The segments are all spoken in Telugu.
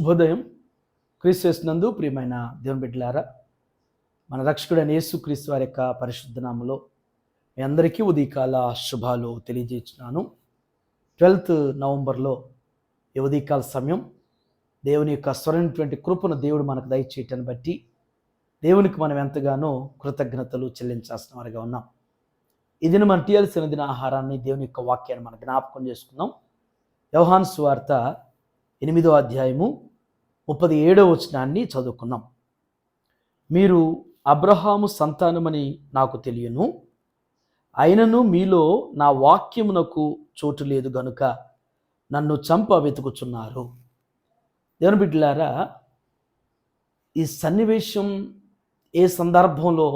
శుభోదయం. క్రీస్తు ప్రియమైన దేవుని బిడ్డలారా, మన రక్షకుడైన యేసుక్రీస్తు వారి యొక్క పరిశుద్ధ నామములో మీ అందరికీ ఉదయకాల శుభాలు తెలియజేస్తున్నాను. 12th నవంబర్లో ఈ ఉదయకాల సమయం దేవుని యొక్క స్వరైనటువంటి కృపను దేవుడు మనకు దయచేయటాన్ని బట్టి దేవునికి మనం ఎంతగానో కృతజ్ఞతలు చెల్లించాల్సిన వారిగా ఉన్నాం. ఈ దినం మనం తీయాల్సిన దిన ఆహారాన్ని, దేవుని యొక్క వాక్యాన్ని మనం జ్ఞాపకం చేసుకుందాం. యోహాను సువార్త 8వ అధ్యాయము 37వ వచనాన్ని చదువుకుందాం. మీరు అబ్రహాము సంతానమని నాకు తెలియను, అయినను మీలో నా వాక్యమునకు చోటు లేదు గనుక నన్ను చంప వెతుకుచున్నారు. దేవుని బిడ్డలారా, ఈ సన్నివేశం ఏ సందర్భంలో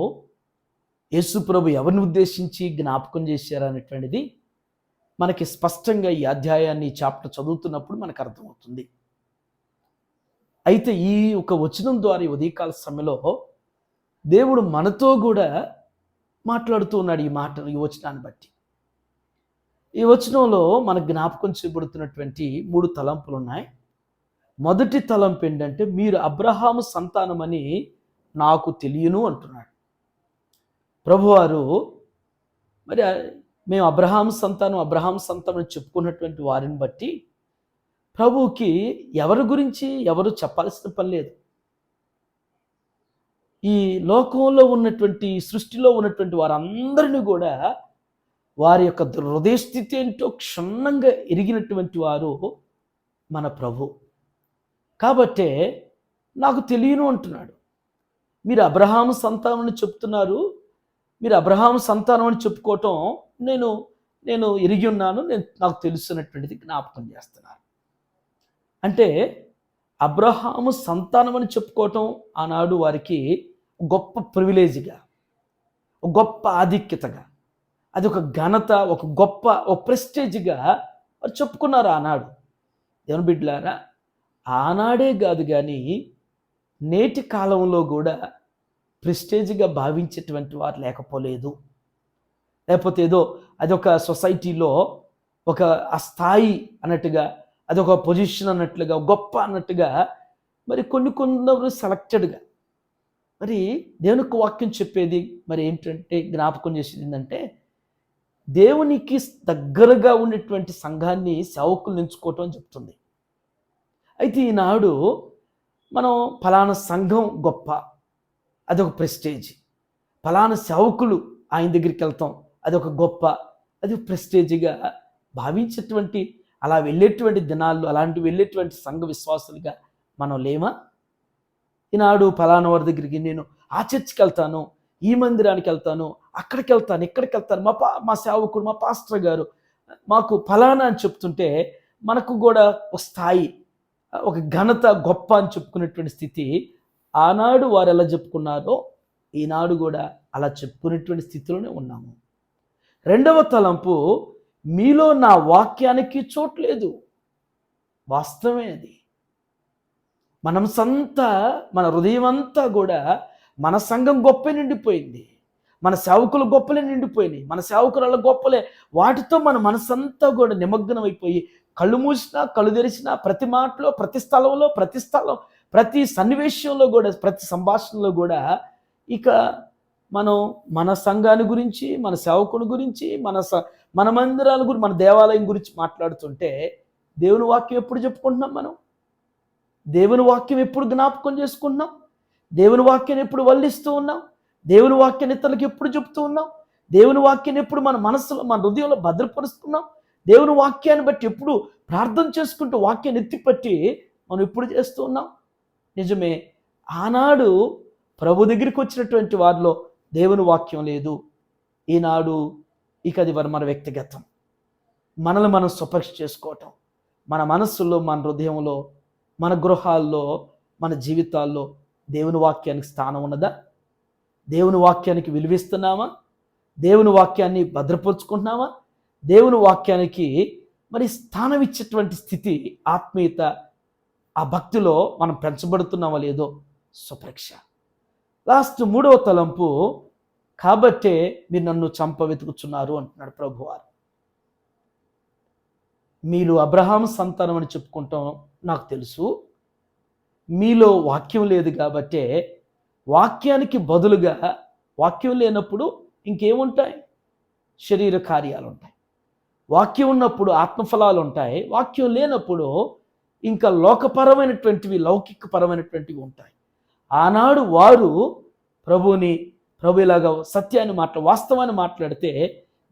యేసు ప్రభు ఎవరిని ఉద్దేశించి జ్ఞాపకం చేశారనేటువంటిది మనకి స్పష్టంగా ఈ అధ్యాయాన్ని చాప్టర్ చదువుతున్నప్పుడు మనకు అర్థమవుతుంది. అయితే ఈ ఒక వచనం ద్వారా ఈ ఉదయకాల సమయంలో దేవుడు మనతో కూడా మాట్లాడుతూ ఉన్నాడు. ఈ వచనాన్ని బట్టి ఈ వచనంలో మనకు జ్ఞాపకం చేయబడుతున్నటువంటి 3 తలంపులు ఉన్నాయి. మొదటి తలంపు ఏంటంటే, మీరు అబ్రహాము సంతానమని నాకు తెలియను అంటున్నాడు ప్రభువారు. మరి మేము అబ్రహాము సంతానం అని చెప్పుకున్నటువంటి వారిని బట్టి ప్రభువుకి ఎవరి గురించి ఎవరు చెప్పాల్సిన పని లేదు. ఈ లోకంలో ఉన్నటువంటి, సృష్టిలో ఉన్నటువంటి వారందరినీ కూడా వారి యొక్క హృదయస్థితి ఏంటో క్షుణ్ణంగా ఎరిగినటువంటి వారు మన ప్రభు. కాబట్టే నాకు తెలియను అంటున్నాడు. మీరు అబ్రహాము సంతానం అని చెప్తున్నారు, మీరు అబ్రహాము సంతానం అని చెప్పుకోవటం నేను ఎరిగి ఉన్నాను, నాకు తెలుసున్నటువంటిది జ్ఞాపకం చేస్తున్నాను. అంటే అబ్రహాము సంతానం అని చెప్పుకోవటం ఆనాడు వారికి గొప్ప ప్రివిలేజ్గా, గొప్ప ఆధిక్యతగా, అది ఒక ఘనత, ఒక గొప్ప ప్రెస్టేజ్గా వారు చెప్పుకున్నారు ఆనాడు. దేవుని బిడ్డలారా, ఆనాడే కాదు కానీ నేటి కాలంలో కూడా ప్రెస్టేజ్గా భావించేటువంటి వారు లేకపోలేదు. లేకపోతే ఏదో అదొక సొసైటీలో ఒక ఆ స్థాయి అన్నట్టుగా, అదొక పొజిషన్ అన్నట్లుగా, గొప్ప అన్నట్టుగా మరి కొందరు సెలెక్టెడ్గా. మరి దేవునికి వాక్యం చెప్పేది మరి ఏంటంటే, జ్ఞాపకం చేసేది ఏంటంటే, దేవునికి దగ్గరగా ఉన్నటువంటి సంఘాన్ని సేవకులు ఎంచుకోవటం అని చెప్తుంది. అయితే ఈనాడు మనం ఫలానా సంఘం గొప్ప, అదొక ప్రెస్టేజ్. ఫలానా సేవకులు ఆయన దగ్గరికి వెళ్తాం, అదొక గొప్ప, అది ప్రెస్టేజ్గా భావించేటువంటి, అలా వెళ్ళేటువంటి దినాల్లో, అలాంటి వెళ్ళేటువంటి సంఘ విశ్వాసులుగా మనం లేమా? ఈనాడు ఫలానా వారి దగ్గరికి నేను ఆ చర్చికి వెళ్తాను, ఈ మందిరానికి వెళ్తాను, అక్కడికి వెళ్తాను, ఇక్కడికి వెళ్తాను, మా సేవకుడు, మా పాస్టర్ గారు మాకు ఫలానా అని చెప్తుంటే మనకు కూడా ఒక స్థాయి, ఒక ఘనత, గొప్ప అని చెప్పుకునేటువంటి స్థితి ఆనాడు వారు ఎలా చెప్పుకున్నారో ఈనాడు కూడా అలా చెప్పుకునేటువంటి స్థితిలోనే ఉన్నాము. రెండవ తలంపు, మీలో నా వాక్యానికి చోట్లేదు. వాస్తవమే అది. మన హృదయం అంతా కూడా మన సంఘం గొప్ప నిండిపోయింది, మన సేవకులు గొప్పలే నిండిపోయినాయి, మన సేవకుల గొప్పలే, వాటితో మన మనసంతా కూడా నిమగ్నం అయిపోయి కళ్ళు మూసినా కళ్ళు తెరిచినా ప్రతి మాటలో, ప్రతి స్థలంలో, ప్రతి సన్నివేశంలో కూడా, ప్రతి సంభాషణలో కూడా ఇక మనం మన సంఘాన్ని గురించి, మన సేవకుని గురించి, మన మందిరాల గురించి, మన దేవాలయం గురించి మాట్లాడుతుంటే దేవుని వాక్యం ఎప్పుడు చెప్పుకుంటున్నాం? మనం దేవుని వాక్యం ఎప్పుడు జ్ఞాపకం చేసుకుంటున్నాం? దేవుని వాక్యాన్ని ఎప్పుడు వల్లిస్తూ ఉన్నాం? దేవుని వాక్యాన్ని ఇతరులకు ఎప్పుడు చెప్తూ ఉన్నాం? దేవుని వాక్యాన్ని ఎప్పుడు మన మనసులో, మన హృదయంలో భద్రపరుస్తున్నాం? దేవుని వాక్యాన్ని బట్టి ఎప్పుడు ప్రార్థన చేసుకుంటూ వాక్యాన్ని ఎత్తిపట్టి మనం ఎప్పుడు చేస్తూ ఉన్నాం? నిజమే, ఆనాడు ప్రభు దగ్గరికి వచ్చినటువంటి వారిలో దేవుని వాక్యం లేదు. ఈనాడు ఇక అది మన వ్యక్తిగతం, మనల్ని మనం స్వపరీక్ష చేసుకోవటం, మన మనస్సులో, మన హృదయంలో, మన గృహాల్లో, మన జీవితాల్లో దేవుని వాక్యానికి స్థానం ఉన్నదా? దేవుని వాక్యానికి విలువిస్తున్నామా? దేవుని వాక్యాన్ని భద్రపరుచుకుంటున్నామా? దేవుని వాక్యానికి మరి స్థానం ఇచ్చేటువంటి స్థితి, ఆత్మీయత, ఆ భక్తిలో మనం పెంచబడుతున్నామా లేదో స్వపరీక్ష. లాస్ట్ 3వ తలంపు, కాబట్టే మీరు నన్ను చంప వెతుకుచున్నారు అంటున్నాడు ప్రభువారు. మీరు అబ్రహాము సంతానం అని చెప్పుకుంటాం నాకు తెలుసు, మీలో వాక్యం లేదు కాబట్టే వాక్యానికి బదులుగా, వాక్యం లేనప్పుడు ఇంకేముంటాయి? శరీర కార్యాలు ఉంటాయి. వాక్యం ఉన్నప్పుడు ఆత్మఫలాలు ఉంటాయి. వాక్యం లేనప్పుడు ఇంకా లోకపరమైనటువంటివి, లౌకికపరమైనటువంటివి ఉంటాయి. ఆనాడు వారు ప్రభు ఇలాగా సత్యాన్ని వాస్తవాన్ని మాట్లాడితే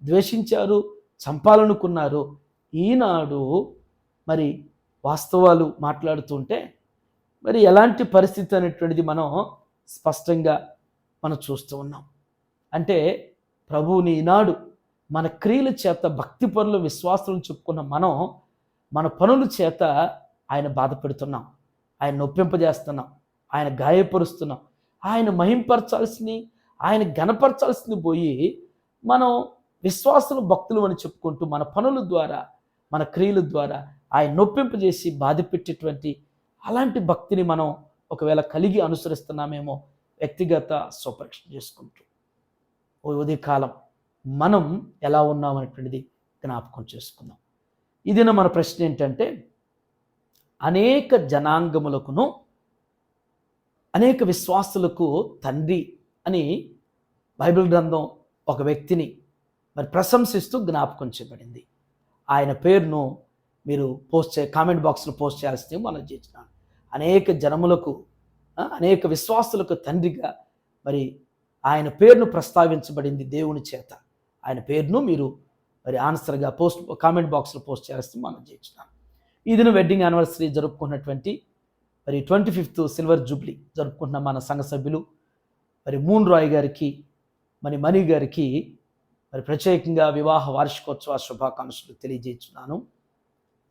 ద్వేషించారు, చంపాలనుకున్నారు. ఈనాడు మరి వాస్తవాలు మాట్లాడుతుంటే మరి ఎలాంటి పరిస్థితి అనేటువంటిది స్పష్టంగా మనం చూస్తూ ఉన్నాం. అంటే ప్రభువుని ఈనాడు మన క్రియల చేత, భక్తి పనుల విశ్వాసాలను చెప్పుకున్న మన పనుల చేత ఆయన బాధపెడుతున్నాం, ఆయన నొప్పింపజేస్తున్నాం, ఆయన గాయపరుస్తున్నాం. ఆయన మహింపరచాల్సింది, ఆయన ఘనపరచాల్సింది పోయి మనం విశ్వాసులు, భక్తులు అని చెప్పుకుంటూ మన పనుల ద్వారా, మన క్రియల ద్వారా ఆయన నొప్పింపజేసి బాధపెట్టేటువంటి అలాంటి భక్తిని మనం ఒకవేళ కలిగి అనుసరిస్తున్నామేమో వ్యక్తిగత స్వపరీక్ష చేసుకుంటూ ఉదయకాలం మనం ఎలా ఉన్నామనేటువంటిది జ్ఞాపకం చేసుకుందాం. ఇదిన మన ప్రశ్న ఏంటంటే, అనేక జనాంగములకును అనేక విశ్వాసులకు తండ్రి అని బైబిల్ గ్రంథం ఒక వ్యక్తిని మరి ప్రశంసిస్తూ జ్ఞాపకం చేయబడింది. ఆయన పేరును మీరు కామెంట్ బాక్స్లో పోస్ట్ చేయాల్సింది మనం చేసినాం. అనేక జనములకు, అనేక విశ్వాసులకు తండ్రిగా మరి ఆయన పేరును ప్రస్తావించబడింది దేవుని చేత. ఆయన పేరును మీరు మరి ఆన్సర్గా కామెంట్ బాక్స్లో పోస్ట్ చేయాల్సింది మనం చేసినాం. ఈ దిన వెడ్డింగ్ యానివర్సరీ జరుపుకున్నటువంటి మరి 25th సిల్వర్ జూబ్లీ జరుపుకుంటున్న మన సంఘ సభ్యులు మరి మూన్ రాయ్ గారికి, మరి మణి గారికి మరి ప్రత్యేకంగా వివాహ వార్షికోత్సవ శుభాకాంక్షలు తెలియజేస్తున్నాను.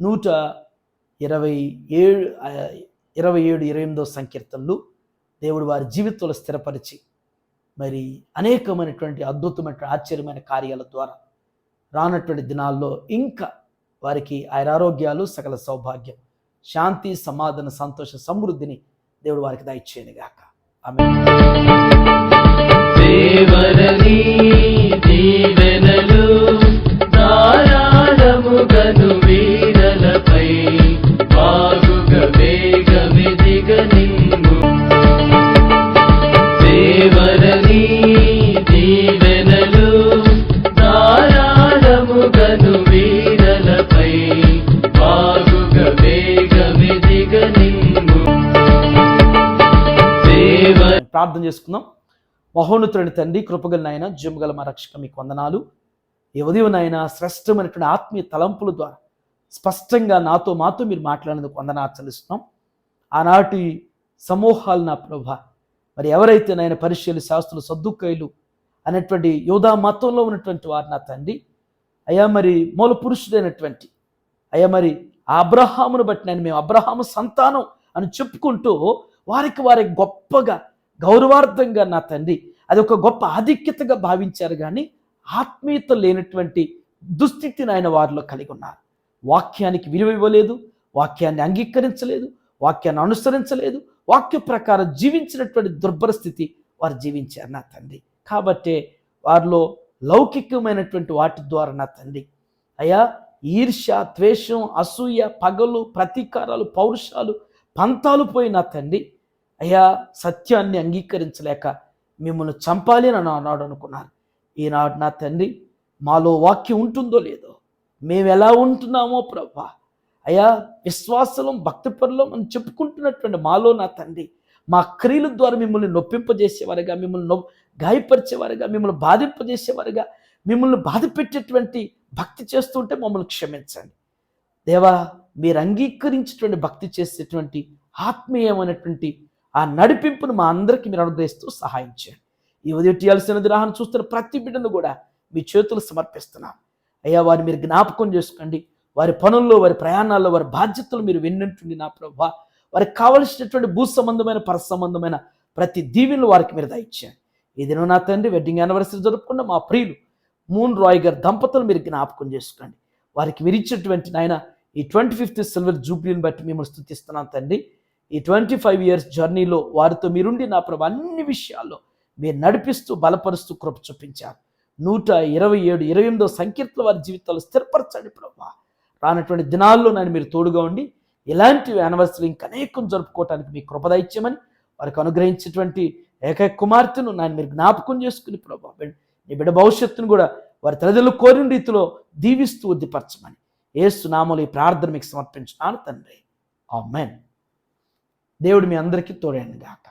127 సంకీర్తనలు దేవుడు వారి జీవితంలో స్థిరపరిచి మరి అనేకమైనటువంటి అద్భుతమైన, ఆశ్చర్యమైన కార్యాల ద్వారా రానటువంటి దినాల్లో ఇంకా వారికి ఆరోగ్యాలు, సకల సౌభాగ్యం, శాంతి, సమాధాన, సంతోష, సమృద్ధిని దేవుడు వారికి దయచేయనుగాక. ఆమేన్. దేవరని దీవెనలు ధారాళముగను వీరలపై బాగుగా వేగమెదిగ నిమ్ము. దేవరని దీవెనలు ధారాళముగను వీరలపై బాగుగా వేగమెదిగ నిమ్ము. ప్రార్థన చేసుకుందాం. మహోన్నతుడైన తండ్రి, కృపగల నాయన, జీవగల మా రక్షక, మీకు వందనాలు. ఈ ఉదయం నాయన శ్రేష్టమైనటువంటి ఆత్మీయ తలంపుల ద్వారా స్పష్టంగా మాతో మీరు మాట్లాడినందుకు వందనాలు చెల్లిస్తున్నాం. ఆనాటి సమూహాలు నా ప్రభా, మరి ఎవరైతే నాయన పరిశీలి, శాస్త్రులు, సద్దుకైలు అనేటువంటి యోధా మతంలో ఉన్నటువంటి వారు నా తండ్రి అయ్యా, మరి మూల పురుషుడైనటువంటి అయ్యా మరి అబ్రహామును బట్టి నేను మేము అబ్రహాము సంతానం అని చెప్పుకుంటూ వారికి గొప్పగా గౌరవార్థంగా నా తండ్రి అది ఒక గొప్ప ఆధిక్యతగా భావించారు. కానీ ఆత్మీయత లేనటువంటి దుస్థితిని ఆయన వారిలో కలిగి ఉన్నారు. వాక్యానికి విలువ ఇవ్వలేదు, వాక్యాన్ని అంగీకరించలేదు, వాక్యాన్ని అనుసరించలేదు, వాక్య ప్రకారం జీవించినటువంటి దుర్భర స్థితి వారు జీవించారు నా తండ్రి. కాబట్టే వారిలో లౌకికమైనటువంటి వాటి ద్వారా నా తండ్రి అయ్యా ఈర్ష్య, ద్వేషం, అసూయ, పగలు, ప్రతీకారాలు, పౌరుషాలు, పంతాలు పోయి నా తండ్రి అయ్యా సత్యాన్ని అంగీకరించలేక మిమ్మల్ని చంపాలి అని ఆనాడు అనుకున్నారు. ఈనాడు నా తండ్రి మాలో వాక్యం ఉంటుందో లేదో, మేము ఎలా ఉంటున్నామో ప్రభా అయ్యా, విశ్వాసం, భక్తిపరులం అని చెప్పుకుంటున్నటువంటి మాలో నా తండ్రి మా క్రియల ద్వారా మిమ్మల్ని నొప్పింపజేసేవారుగా, మిమ్మల్ని గాయపరిచేవారుగా, మిమ్మల్ని బాధింపజేసేవారుగా, మిమ్మల్ని బాధ పెట్టేటువంటి భక్తి చేస్తుంటే మమ్మల్ని క్షమించండి దేవా. మీరు అంగీకరించేటువంటి భక్తి చేసేటువంటి ఆత్మీయమైనటువంటి ఆ నడిపింపును మా అందరికీ మీరు అనుగ్రహిస్తూ సహాయం చేయండి. ఈ ఉదయం తీయాల్సిన దినాన్ని చూస్తున్న ప్రతి బిడ్డను కూడా మీ చేతులు సమర్పిస్తున్నాం అయ్యా. వారిని మీరు జ్ఞాపకం చేసుకోండి. వారి పనుల్లో, వారి ప్రయాణాల్లో, వారి బాధ్యతలు మీరు విన్నట్టుండి నా ప్రభువా, వారికి కావలసినటువంటి భూ సంబంధమైన, పర సంబంధమైన ప్రతి దీవెనలు వారికి మీరు దయచేయండి. ఈ దినం నా తండ్రి వెడ్డింగ్ యానివర్సరీ జరుపుకున్న మా ప్రియులు మూన్ రాయ్ గారి దంపతులు మీరు జ్ఞాపకం చేసుకోండి. వారికి విరిచేటువంటి నాయన ఈ 25th సిల్వర్ జూబ్లీని బట్టి మిమ్మల్ని స్తుతిస్తున్నాను తండ్రి. ఈ 25 years జర్నీలో వారితో మీరుండి నా ప్రభు అన్ని విషయాల్లో మీరు నడిపిస్తూ, బలపరుస్తూ కృప చూపించారు. 127 సంకీర్తనలు వారి జీవితాలు స్థిరపరచండి ప్రభు. రానటువంటి దినాల్లో నేను మీరు తోడుగా ఉండి ఇలాంటి యానివర్సరీ ఇంకా అనేకం జరుపుకోవటానికి మీ కృప దయచేయమని వారికి అనుగ్రహించేటువంటి ఏకైక కుమార్తెను నాయన మీరు జ్ఞాపకం చేసుకుని ప్రభా నీ బిడ్డ భవిష్యత్తును కూడా వారి తల్లిదండ్రులు కోరిన రీతిలో దీవిస్తూ వృద్ధిపరచమని యేసు నామములో ఈ ప్రార్థన మీకు సమర్పించున్నాను తండ్రి. ఆమేన్. దేవుడు మీ అందరికీ తోడైన గాక.